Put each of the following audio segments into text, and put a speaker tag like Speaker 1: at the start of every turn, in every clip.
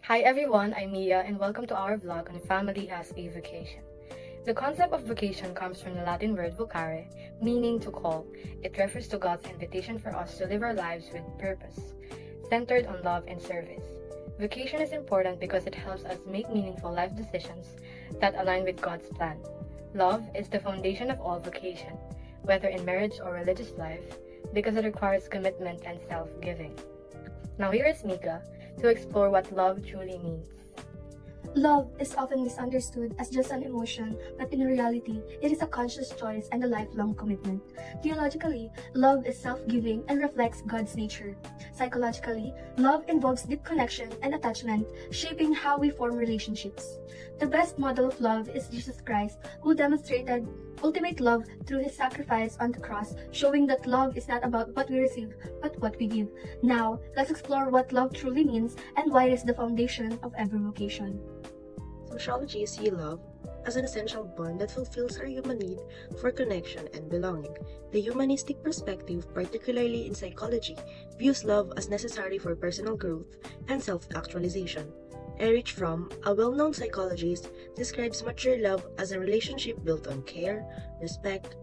Speaker 1: Hi everyone, I'm Mia and welcome to our vlog on family as a vocation. The concept of vocation comes from the Latin word vocare, meaning to call. It refers to God's invitation for us to live our lives with purpose, centered on love and service. Vocation is important because it helps us make meaningful life decisions that align with God's plan. Love is the foundation of all vocation, whether in marriage or religious life, because it requires commitment and self-giving. Now here is Mika to explore what love truly means.
Speaker 2: Love is often misunderstood as just an emotion, but in reality, it is a conscious choice and a lifelong commitment. Theologically, love is self-giving and reflects God's nature. Psychologically, love involves deep connection and attachment, shaping how we form relationships. The best model of love is Jesus Christ, who demonstrated ultimate love through his sacrifice on the cross, showing that love is not about what we receive, but what we give. Now, let's explore what love truly means and why it is the foundation of every vocation.
Speaker 3: Sociology sees love as an essential bond that fulfills our human need for connection and belonging. The humanistic perspective, particularly in psychology, views love as necessary for personal growth and self-actualization. Erich Fromm, a well-known psychologist, describes mature love as a relationship built on care, respect,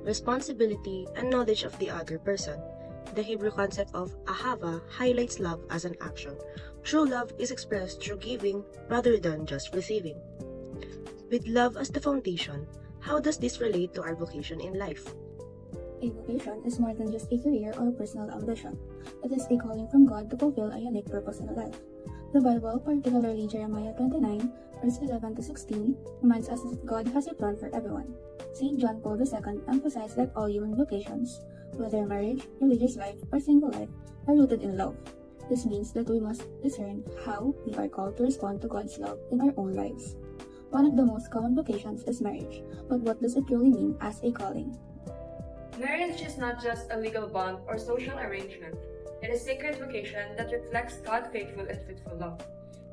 Speaker 3: responsibility, and knowledge of the other person. The Hebrew concept of ahava highlights love as an action. True love is expressed through giving rather than just receiving. With love as the foundation, how does this relate to our vocation in life?
Speaker 4: A vocation is more than just a career or a personal ambition. It is a calling from God to fulfill a unique purpose in life. The Bible, particularly Jeremiah 29, verse 11 to 16, reminds us that God has a plan for everyone. St. John Paul II emphasized that all human vocations, whether marriage, religious life, or single life, are rooted in love. This means that we must discern how we are called to respond to God's love in our own lives. One of the most common vocations is marriage, but what does it really mean as a calling?
Speaker 5: Marriage is not just a legal bond or social arrangement. It is a sacred vocation that reflects God's faithful and fruitful love.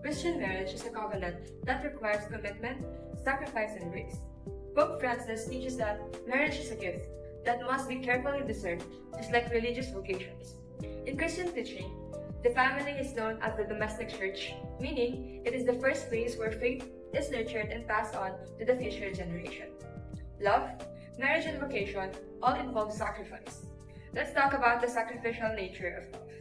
Speaker 5: Christian marriage is a covenant that requires commitment, sacrifice, and grace. Pope Francis teaches that marriage is a gift that must be carefully discerned, just like religious vocations. In Christian teaching, the family is known as the domestic church, meaning it is the first place where faith is nurtured and passed on to the future generation. Love, marriage, and vocation all involve sacrifice. Let's talk about the sacrificial nature of love.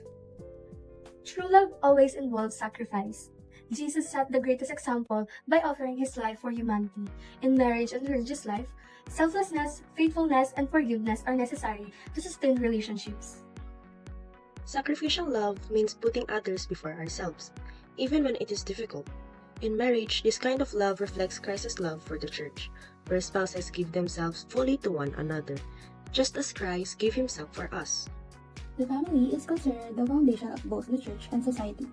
Speaker 2: True love always involves sacrifice. Jesus set the greatest example by offering his life for humanity. In marriage and religious life, selflessness, faithfulness, and forgiveness are necessary to sustain relationships.
Speaker 3: Sacrificial love means putting others before ourselves, even when it is difficult. In marriage, this kind of love reflects Christ's love for the church, where spouses give themselves fully to one another, just as Christ gave himself for us.
Speaker 4: The family is considered the foundation of both the church and society.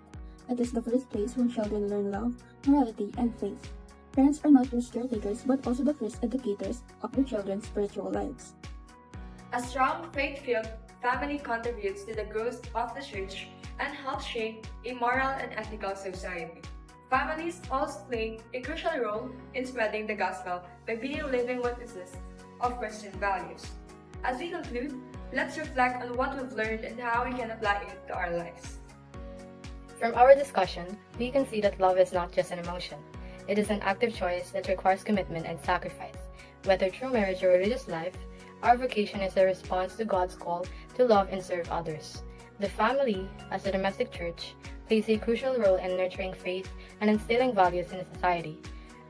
Speaker 4: It is the first place where children learn love, morality, and faith. Parents are not just caretakers but also the first educators of their children's spiritual lives.
Speaker 5: A strong, faith-filled family contributes to the growth of the church and helps shape a moral and ethical society. Families also play a crucial role in spreading the gospel by being living witnesses of Christian values. As we conclude, let's reflect on what we've learned and how we can apply it to our lives.
Speaker 1: From our discussion, we can see that love is not just an emotion. It is an active choice that requires commitment and sacrifice. Whether through marriage or religious life, our vocation is a response to God's call to love and serve others. The family, as a domestic church, plays a crucial role in nurturing faith and instilling values in society.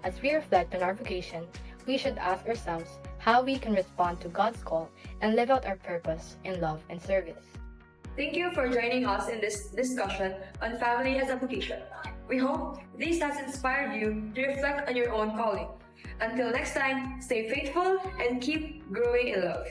Speaker 1: As we reflect on our vocation, we should ask ourselves how we can respond to God's call and live out our purpose in love and service.
Speaker 5: Thank you for joining us in this discussion on family as a vocation. We hope this has inspired you to reflect on your own calling. Until next time, stay faithful and keep growing in love.